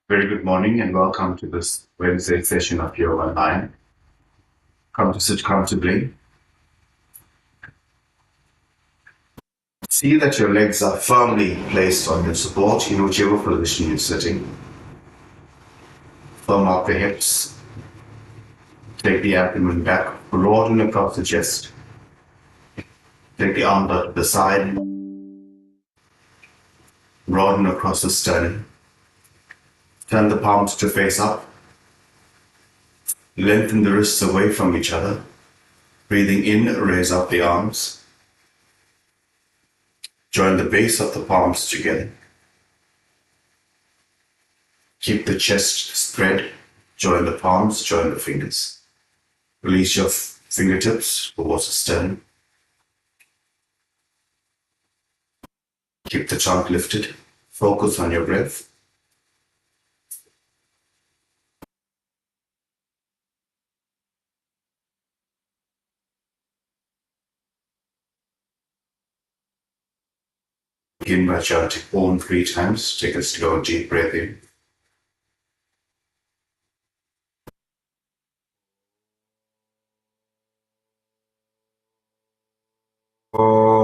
Very good morning and welcome to this Wednesday session of Yoga Online. Come to sit comfortably. See that your legs are firmly placed on your support in whichever position you're sitting. Firm up the hips. Take the abdomen back, broaden across the chest. Take the arm to the side. Broaden across the sternum. Turn the palms to face up. Lengthen the wrists away from each other. Breathing in, raise up the arms. Join the base of the palms together. Keep the chest spread. Join the palms, join the fingers. Release your fingertips towards the sternum. Keep the trunk lifted. Focus on your breath. Begin by chanting Om 3 times. Take a slow, deep breath in. Om.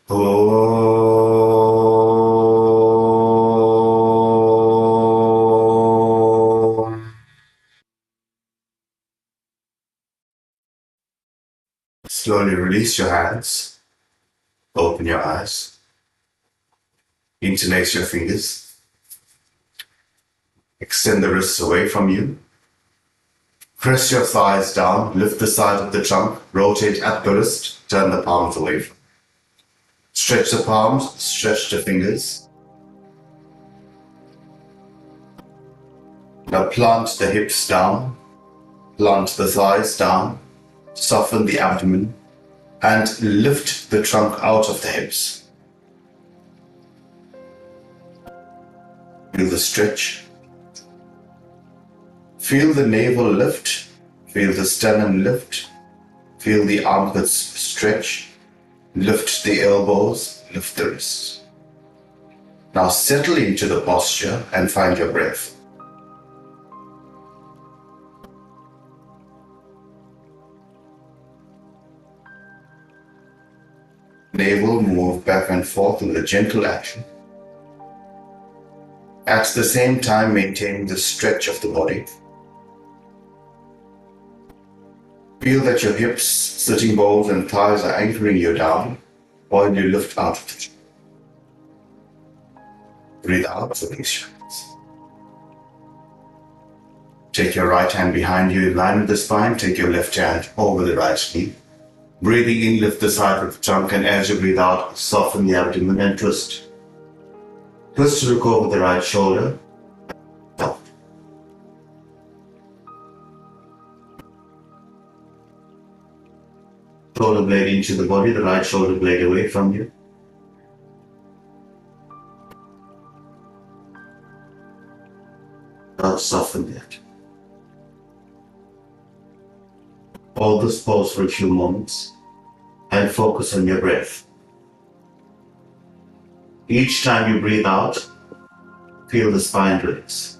Om. Slowly release your hands. Open your eyes. Interlace your fingers. Extend the wrists away from you. Press your thighs down. Lift the side of the trunk. Rotate at the wrist. Turn the palms away from you. Stretch the palms. Stretch the fingers. Now plant the hips down. Plant the thighs down. Soften the abdomen. And lift the trunk out of the hips. Feel the stretch. Feel the navel lift. Feel the sternum lift. Feel the armpits stretch. Lift the elbows. Lift the wrists. Now settle into the posture and find your breath. Navel move back and forth with a gentle action. At the same time, maintaining the stretch of the body. Feel that your hips, sitting bones, and thighs are anchoring you down while you lift out of the chair. Breathe out, release your hands. Take your right hand behind you in line with the spine. Take your left hand over the right knee. Breathing in, lift the side of the trunk, and as you breathe out, soften the abdomen and twist. Twist to look over the right shoulder. Up. Shoulder blade into the body, the right shoulder blade away from you. Now soften that. Hold this pose for a few moments and focus on your breath. Each time you breathe out, feel the spine release.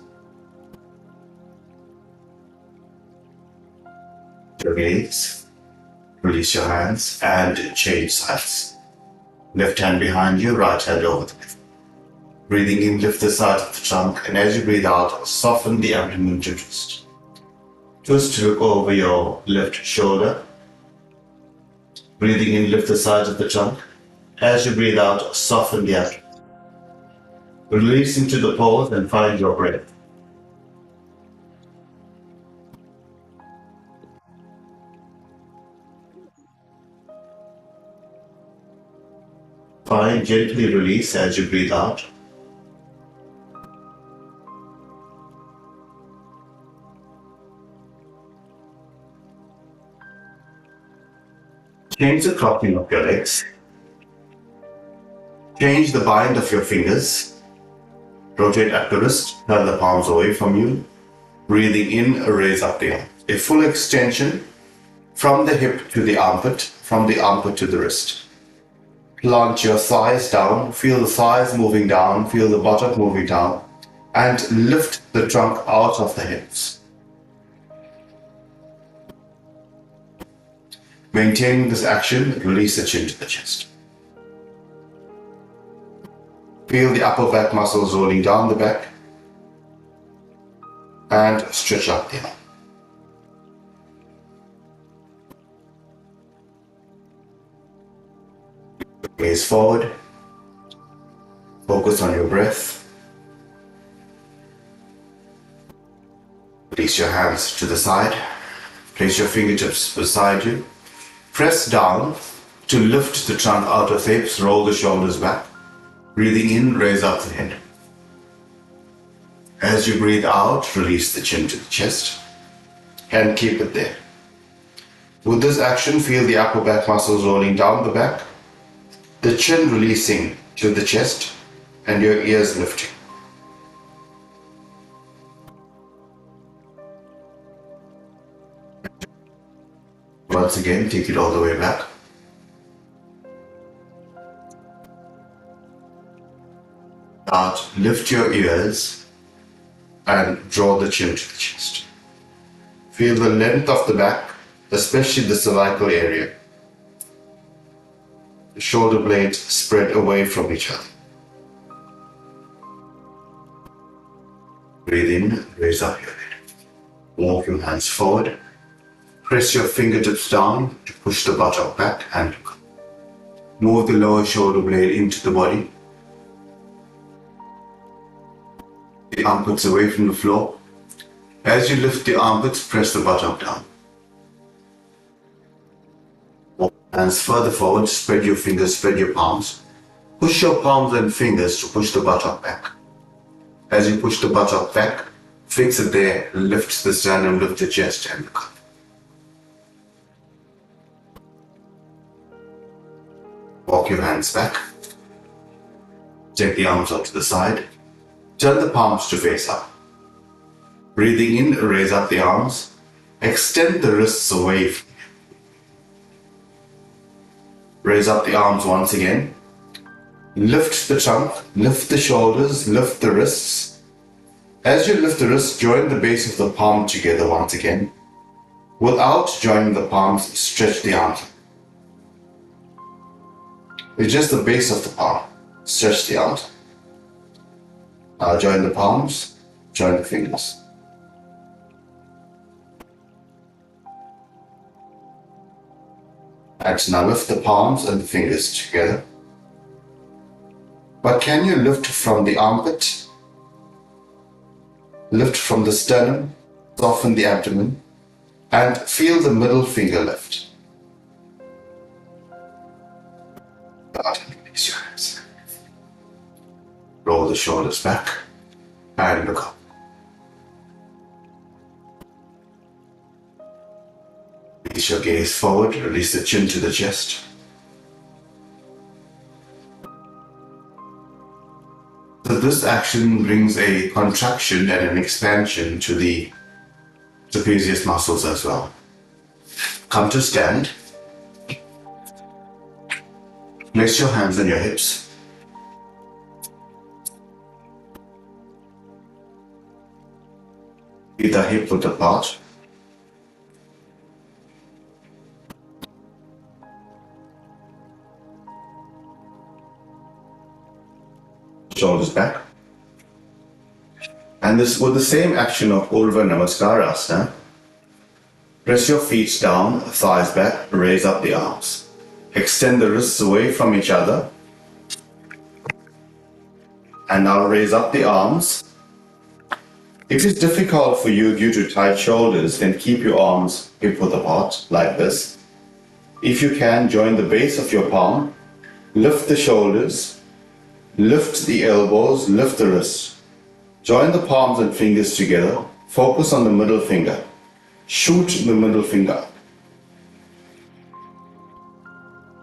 Your gaze, release your hands and change sides. Left hand behind you, right hand over the left. Breathing in, lift the side of the trunk, and as you breathe out, soften the abdomen to twist. Twist to look over your left shoulder. Breathing in, lift the sides of the trunk. As you breathe out, soften the abdomen. Release into the pose and find your breath. Fine, gently release as you breathe out. Change the cropping of your legs. Change the bind of your fingers. Rotate at the wrist, turn the palms away from you. Breathing in, raise up the arm. A full extension from the hip to the armpit, from the armpit to the wrist. Plant your thighs down, feel the thighs moving down, feel the buttock moving down, and lift the trunk out of the hips. Maintaining this action, release the chin to the chest. Feel the upper back muscles rolling down the back and stretch up the arm. Gaze forward. Focus on your breath. Release your hands to the side. Place your fingertips beside you. Press down to lift the trunk out of the hips. Roll the shoulders back. Breathing in, raise up the head. As you breathe out, release the chin to the chest and keep it there. With this action, feel the upper back muscles rolling down the back, the chin releasing to the chest, and your ears lifting. Once again, take it all the way back. Lift your ears and draw the chin to the chest. Feel the length of the back, especially the cervical area. The shoulder blades spread away from each other. Breathe in, raise up your head. Walk your hands forward. Press your fingertips down to push the buttock back and move the lower shoulder blade into the body. The armpits away from the floor. As you lift the armpits, press the buttock down. Walk hands further forward, spread your fingers, spread your palms. Push your palms and fingers to push the buttock back. As you push the buttock back, fix it there, lift the sternum, lift the chest and the cup. Walk your hands back. Take the arms out to the side. Turn the palms to face up. Breathing in, raise up the arms. Extend the wrists away. Raise up the arms once again. Lift the trunk, lift the shoulders, lift the wrists. As you lift the wrists, join the base of the palm together once again. Without joining the palms, stretch the arms. With just the base of the palm, stretch the arms. Now join the palms, join the fingers. And now lift the palms and the fingers together. But can you lift from the armpit? Lift from the sternum, soften the abdomen, and feel the middle finger lift. Release your hands. Roll the shoulders back and look up. Release your gaze forward, release the chin to the chest. So this action brings a contraction and an expansion to the trapezius muscles as well. Come to stand. Place your hands on your hips. Feet are hip width apart. Shoulders back. And this with the same action of Urdhva Namaskarasana. Press your feet down, thighs back, raise up the arms. Extend the wrists away from each other. And now raise up the arms. If it's difficult for you due to tight shoulders, then keep your arms hip width apart like this. If you can, join the base of your palm, lift the shoulders, lift the elbows, lift the wrists. Join the palms and fingers together. Focus on the middle finger. Shoot the middle finger.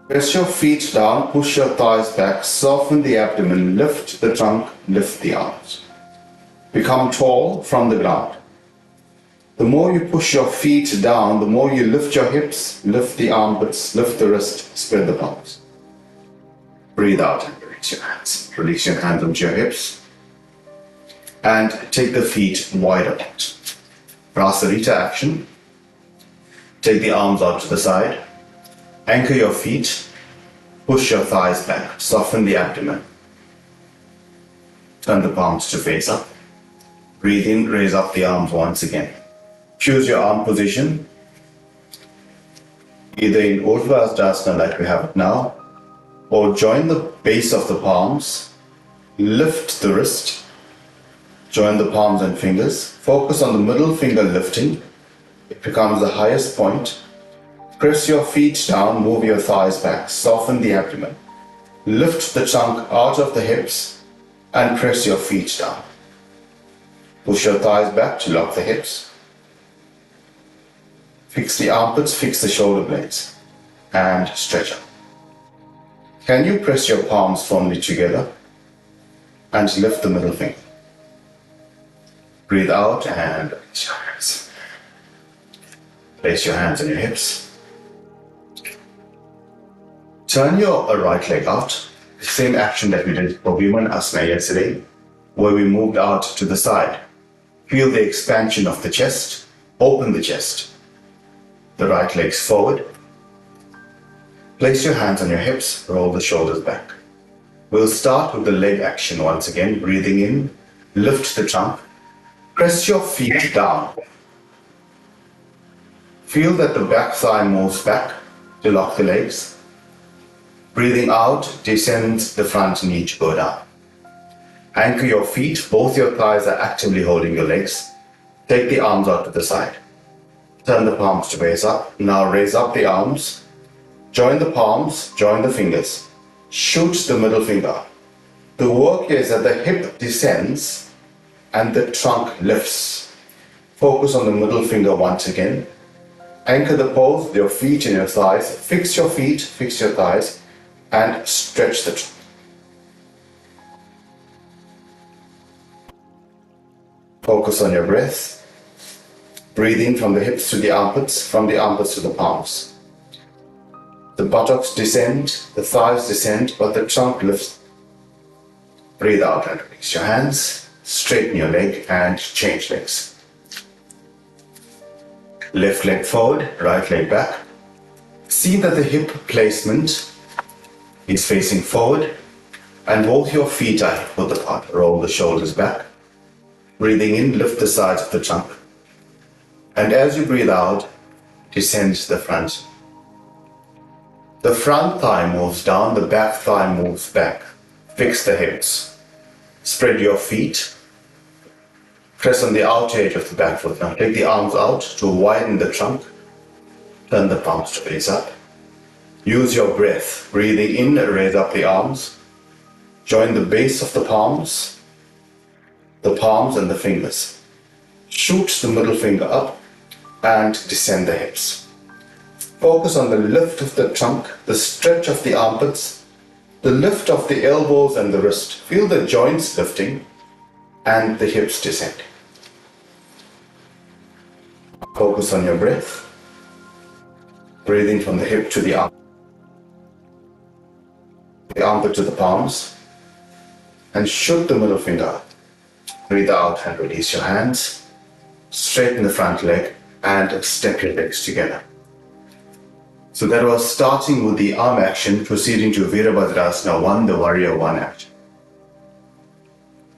Press your feet down, push your thighs back, soften the abdomen, lift the trunk, lift the arms. Become tall from the ground. The more you push your feet down, the more you lift your hips, lift the armpits, lift the wrist, spread the palms. Breathe out and release your hands. Release your hands onto your hips and take the feet wide apart. Prasarita action. Take the arms out to the side. Anchor your feet. Push your thighs back. Soften the abdomen. Turn the palms to face up. Breathe in, raise up the arms once again. Choose your arm position, either in Urdhva Hastasana like we have it now, or join the base of the palms, lift the wrist, join the palms and fingers, focus on the middle finger lifting, it becomes the highest point. Press your feet down, move your thighs back, soften the abdomen, lift the trunk out of the hips and press your feet down. Push your thighs back to lock the hips. Fix the armpits, fix the shoulder blades, and stretch up. Can you press your palms firmly together and lift the middle finger? Breathe out and release your hands. Place your hands on your hips. Turn your right leg out. The same action that we did for Viman Asana yesterday, where we moved out to the side. Feel the expansion of the chest. Open the chest. The right leg's forward. Place your hands on your hips, roll the shoulders back. We'll start with the leg action once again. Breathing in, lift the trunk, press your feet down. Feel that the back thigh moves back to lock the legs. Breathing out, descend the front knee to go down. Anchor your feet, both your thighs are actively holding your legs. Take the arms out to the side. Turn the palms to face up. Now raise up the arms. Join the palms, join the fingers. Shoot the middle finger. The work here is that the hip descends and the trunk lifts. Focus on the middle finger once again. Anchor the pose with your feet and your thighs. Fix your feet, fix your thighs, and stretch the trunk. Focus on your breath. Breathing from the hips to the armpits, from the armpits to the palms. The buttocks descend, the thighs descend, but the trunk lifts. Breathe out and release your hands. Straighten your leg and change legs. Left leg forward, right leg back. See that the hip placement is facing forward and both your feet are hip-width apart. Roll the shoulders back. Breathing in, lift the sides of the trunk. And as you breathe out, descend the front. The front thigh moves down, the back thigh moves back. Fix the hips. Spread your feet. Press on the outer edge of the back foot. Now take the arms out to widen the trunk. Turn the palms to face up. Use your breath. Breathing in, raise up the arms. Join the base of the palms and the fingers. Shoot the middle finger up and descend the hips. Focus on the lift of the trunk, the stretch of the armpits, the lift of the elbows and the wrist. Feel the joints lifting and the hips descending. Focus on your breath. Breathing from the hip to the armpit to the palms, and shoot the middle finger up. Breathe out and release your hands. Straighten the front leg and step your legs together. So that was starting with the arm action, proceeding to Virabhadrasana 1, the Warrior 1 action.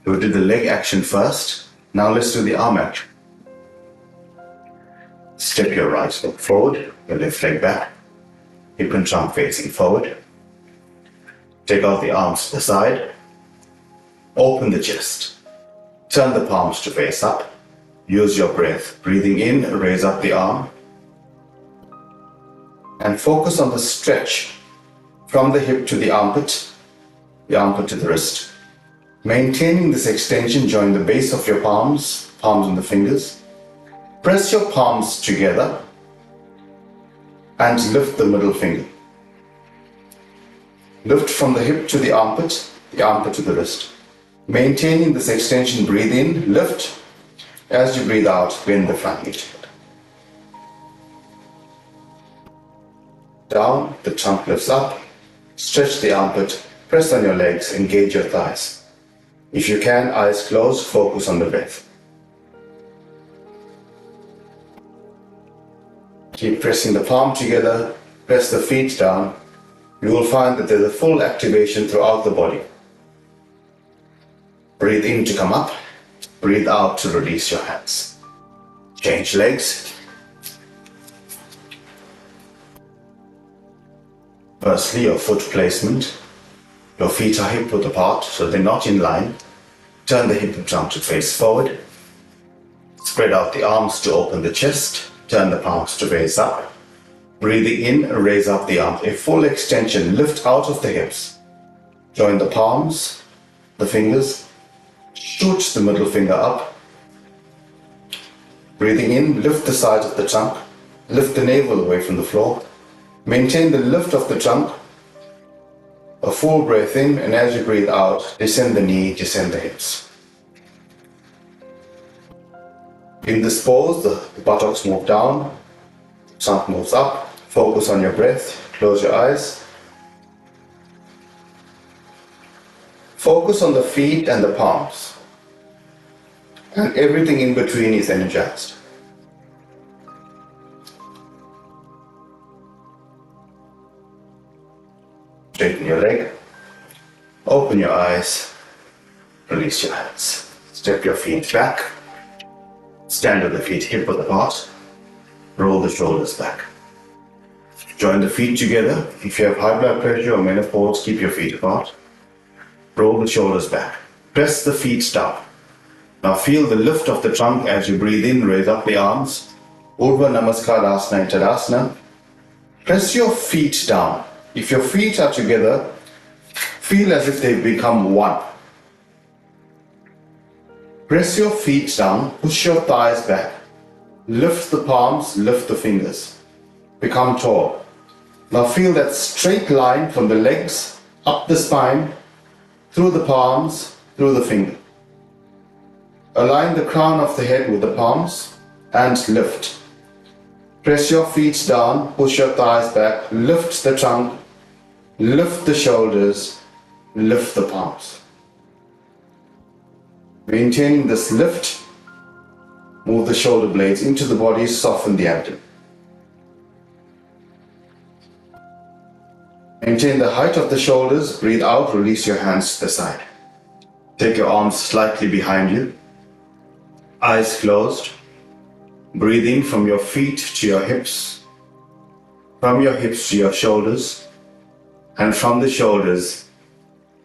We did the leg action first. Now let's do the arm action. Step your right leg forward, your left leg back, hip and trunk facing forward. Take out the arms to the side. Open the chest. Turn the palms to face up. Use your breath. Breathing in, raise up the arm. And focus on the stretch from the hip to the armpit to the wrist. Maintaining this extension, join the base of your palms and the fingers. Press your palms together and lift the middle finger. Lift from the hip to the armpit to the wrist. Maintaining this extension, breathe in, lift. As you breathe out, bend the front knee. Down, the trunk lifts up. Stretch the armpit, press on your legs, engage your thighs. If you can, eyes closed, focus on the breath. Keep pressing the palm together, press the feet down. You will find that there's a full activation throughout the body. Breathe in to come up, breathe out to release your hands. Change legs. Firstly, your foot placement. Your feet are hip width apart, so they're not in line. Turn the hip trunk to face forward. Spread out the arms to open the chest. Turn the palms to raise up. Breathing in, raise up the arms. A full extension, lift out of the hips. Join the palms, the fingers. Shoot the middle finger up. Breathing in, lift the sides of the trunk. Lift the navel away from the floor. Maintain the lift of the trunk. A full breath in, and as you breathe out, descend the knee, descend the hips. In this pose, the buttocks move down, trunk moves up. Focus on your breath, close your eyes. Focus on the feet and the palms. And everything in between is energized. Straighten your leg, open your eyes, release your hands. Step your feet back, stand with the feet hip width apart, roll the shoulders back. Join the feet together. If you have high blood pressure or menopause, keep your feet apart. Roll the shoulders back. Press the feet down. Now feel the lift of the trunk as you breathe in, raise up the arms. Urdhva Namaskaranasana and Tadasana. Press your feet down. If your feet are together, feel as if they become one. Press your feet down, push your thighs back. Lift the palms, lift the fingers. Become tall. Now feel that straight line from the legs, up the spine, through the palms, through the finger. Align the crown of the head with the palms and lift. Press your feet down, push your thighs back, lift the trunk, lift the shoulders, lift the palms. Maintaining this lift, move the shoulder blades into the body, soften the abdomen. Maintain the height of the shoulders, breathe out, release your hands to the side. Take your arms slightly behind you, eyes closed. Breathe in from your feet to your hips, from your hips to your shoulders, and from the shoulders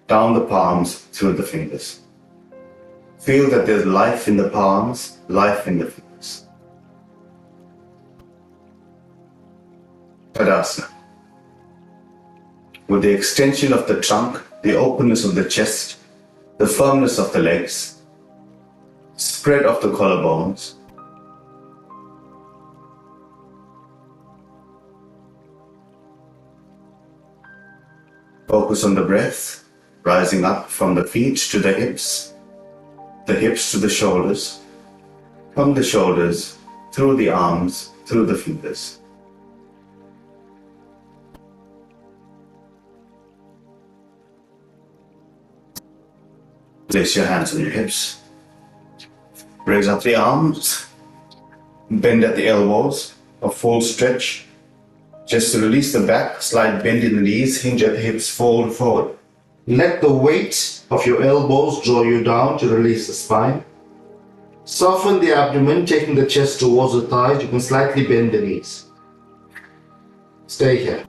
down the palms through the fingers. Feel that there's life in the palms, life in the fingers. Tadasana. With the extension of the trunk, the openness of the chest, the firmness of the legs, spread of the collarbones, focus on the breath, rising up from the feet to the hips to the shoulders, from the shoulders, through the arms, through the fingers. Place your hands on your hips. Raise up the arms, bend at the elbows, a full stretch. Just to release the back, slight bend in the knees, hinge at the hips, fold forward. Let the weight of your elbows draw you down to release the spine. Soften the abdomen, taking the chest towards the thighs. You can slightly bend the knees. Stay here.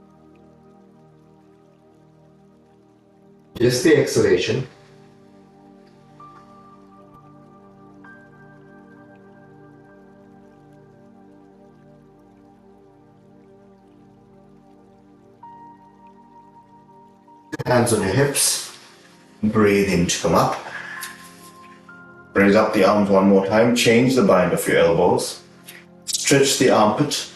Just the exhalation. Hands on your hips. Breathe in to come up. Raise up the arms one more time. Change the bind of your elbows. Stretch the armpit.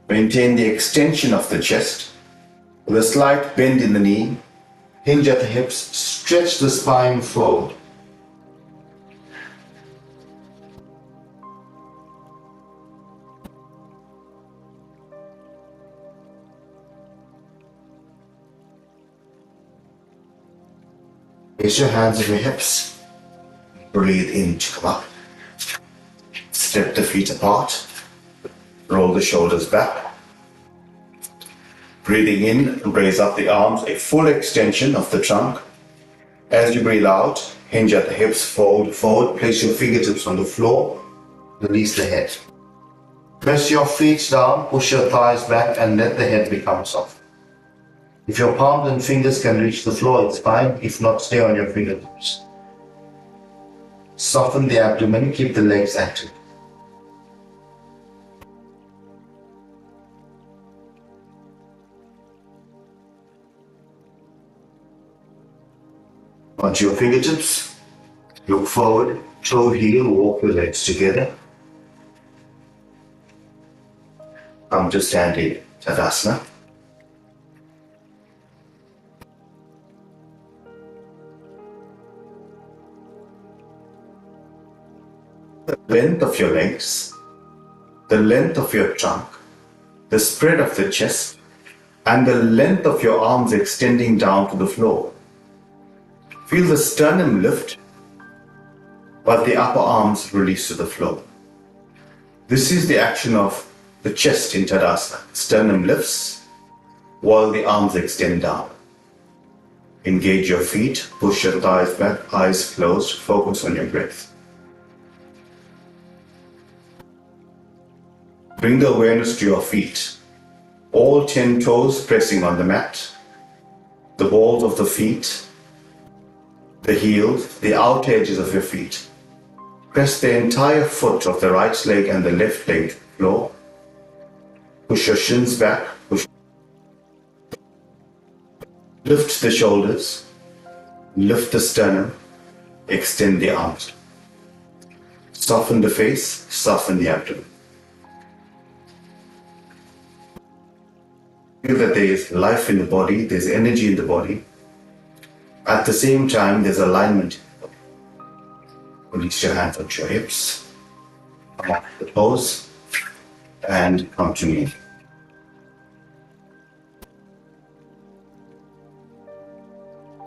Maintain the extension of the chest with a slight bend in the knee. Hinge at the hips, stretch the spine forward. Place your hands on your hips. Breathe in to come up. Step the feet apart. Roll the shoulders back. Breathing in, raise up the arms, a full extension of the trunk. As you breathe out, hinge at the hips, fold forward, place your fingertips on the floor, release the head. Press your feet down, push your thighs back, and let the head become soft. If your palms and fingers can reach the floor, it's fine. If not, stay on your fingertips. Soften the abdomen, keep the legs active. Onto your fingertips, look forward, toe heel, walk your legs together. Come to standing Tadasana. The length of your legs, the length of your trunk, the spread of the chest, and the length of your arms extending down to the floor. Feel the sternum lift, but the upper arms release to the floor. This is the action of the chest in Tadasana. Sternum lifts while the arms extend down. Engage your feet, push your thighs back, eyes closed, focus on your breath. Bring the awareness to your feet, all 10 toes pressing on the mat, the balls of the feet, the heels, the outer edges of your feet. Press the entire foot of the right leg and the left leg to the floor. Push your shins back. Lift the shoulders. Lift the sternum. Extend the arms. Soften the face. Soften the abdomen. Feel that there is life in the body. There's energy in the body. At the same time, there's alignment. Release your hands onto your hips. Come up the toes. And come to me.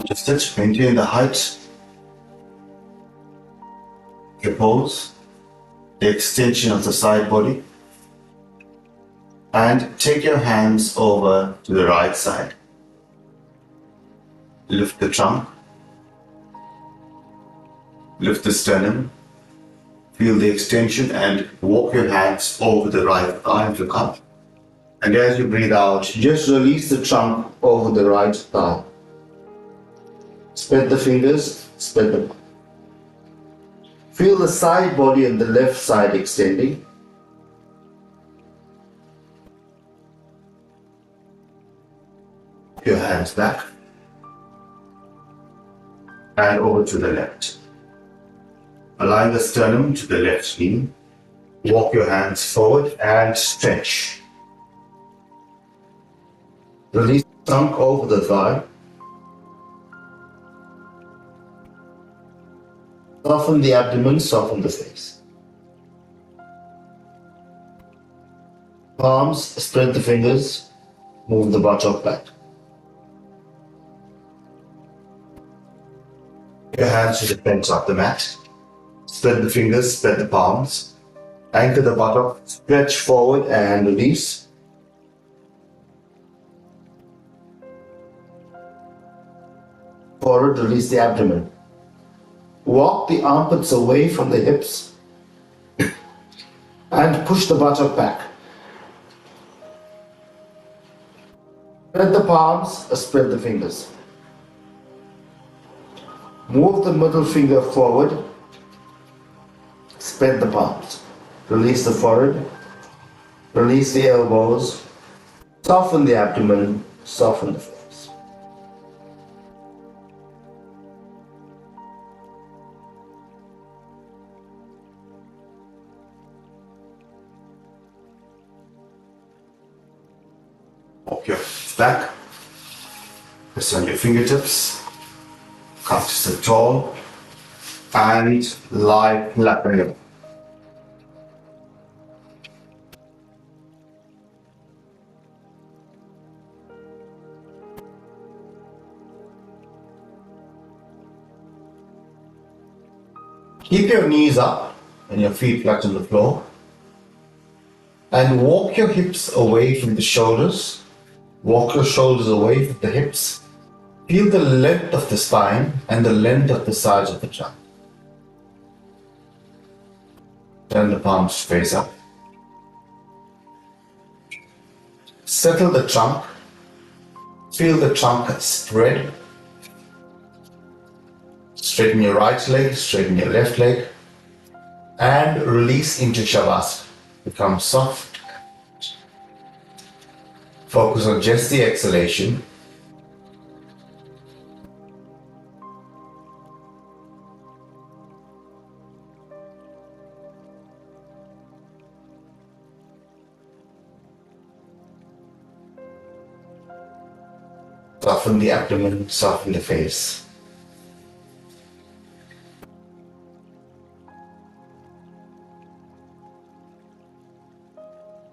Just sit, maintain the height, your pose, the extension of the side body, and take your hands over to the right side. Lift the trunk, lift the sternum, feel the extension, and walk your hands over the right thigh to come. And as you breathe out, just release the trunk over the right thigh. Spread the fingers, spread them. Feel the side body and the left side extending. Your hands back and over to the left. Align the sternum to the left knee. Walk your hands forward and stretch. Release the trunk over the thigh. Soften the abdomen, soften the face. Palms, spread the fingers, move the buttock back. Your hands to the fence of the mat. Spread the fingers, spread the palms. Anchor the buttock, stretch forward and release. Forward, release the abdomen. Walk the armpits away from the hips and push the buttock back. Spread the palms, spread the fingers. Move the middle finger forward. Spread the palms. Release the forehead. Release the elbows. Soften the abdomen. Soften the face. Walk your back. Press on your fingertips. Come to sit tall and lie flat on your back. Keep your knees up and your feet flat on the floor. And walk your hips away from the shoulders. Walk your shoulders away from the hips. Feel the length of the spine and the length of the sides of the trunk. Turn the palms face up. Settle the trunk. Feel the trunk spread. Straighten your right leg, straighten your left leg, and release into Shavasana. Become soft. Focus on just the exhalation. Soften the abdomen, soften the face.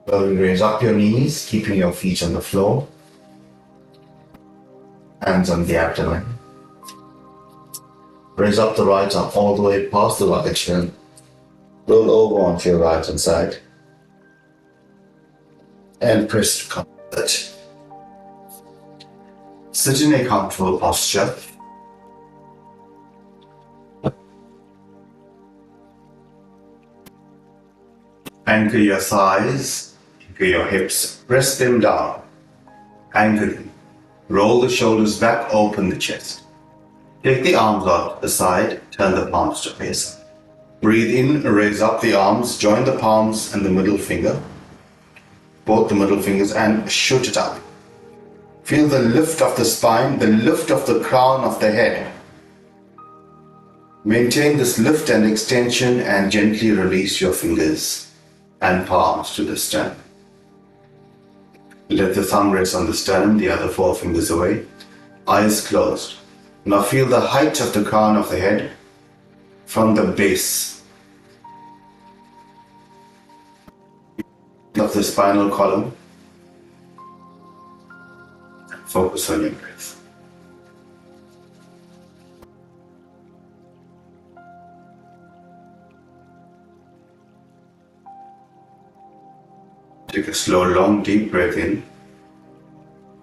Slowly raise up your knees, keeping your feet on the floor. Hands on the abdomen. Raise up the right arm all the way past the right shin. Roll over onto your right hand side. And press to comfort. Sit in a comfortable posture. Anchor your thighs, anchor your hips, press them down. Anchor them. Roll the shoulders back, open the chest. Take the arms out to the side, turn the palms to face up. Breathe in, raise up the arms, join the palms and the middle finger, both the middle fingers, and shoot it up. Feel the lift of the spine, the lift of the crown of the head. Maintain this lift and extension and gently release your fingers and palms to the sternum. Let the thumb rest on the sternum, the other four fingers away. Eyes closed. Now feel the height of the crown of the head from the base of the spinal column. Focus on your breath. Take a slow, long, deep breath in.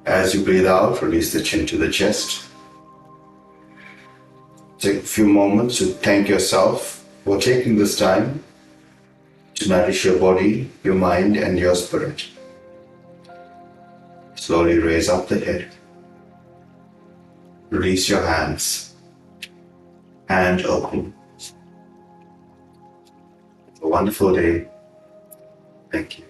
As you breathe out, release the chin to the chest. Take a few moments to thank yourself for taking this time to nourish your body, your mind, and your spirit. Slowly raise up the head. Release your hands and open. Have a wonderful day. Thank you.